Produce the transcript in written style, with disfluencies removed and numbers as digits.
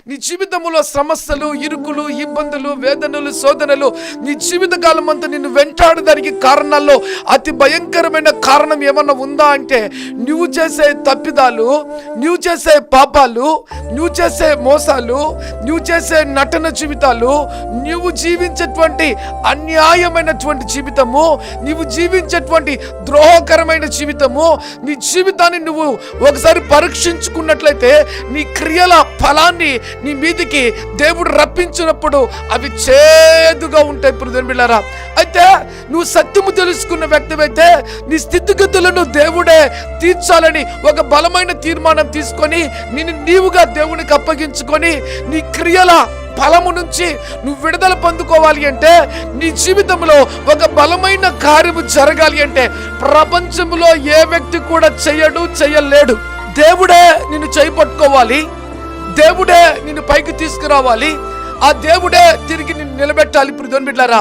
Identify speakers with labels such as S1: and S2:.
S1: నీ జీవితంలో సమస్యలు, ఇరుకులు, ఇబ్బందులు, వేదనలు, శోధనలు నీ జీవితకాలం అంతా నిన్ను వెంటాడడానికి కారణాల్లో అతి భయంకరమైన కారణం ఏమన్నా ఉందా అంటే నువ్వు చేసే తప్పిదాలు, నువ్వు చేసే పాపాలు, నువ్వు చేసే మోసాలు, నువ్వు చేసే నటన జీవితాలు, నువ్వు జీవించేటువంటి అన్యాయమైనటువంటి జీవితము, నువ్వు జీవించేటువంటి ద్రోహకరమైన జీవితము, నీ జీవితాన్ని నువ్వు ఒకసారి పరీక్షించుకున్నట్లయితే నీ క్రియల ఫలాన్ని నీ మీదికి దేవుడు రప్పించినప్పుడు అవి చేదుగా ఉంటాయి ప్రియమిత్రులారా. అయితే నువ్వు సత్యము తెలుసుకున్న వ్యక్తివైతే నీ స్థితిగతులను దేవుడే తీర్చాలని ఒక బలమైన తీర్మానం తీసుకొని నీవుగా దేవునికి అప్పగించుకొని నీ క్రియల ఫలము నుంచి నువ్వు విడుదల పొందుకోవాలి అంటే, నీ జీవితంలో ఒక బలమైన కార్యము జరగాలి అంటే ప్రపంచంలో ఏ వ్యక్తి కూడా చేయలేడు. దేవుడే నిన్ను చేపట్టుకోవాలి, దేవుడే నిన్ను పైకి తీసుకురావాలి, ఆ దేవుడే తిరిగి నిన్ను నిలబెట్టాలి. ఇప్పుడు బిడ్డలారా,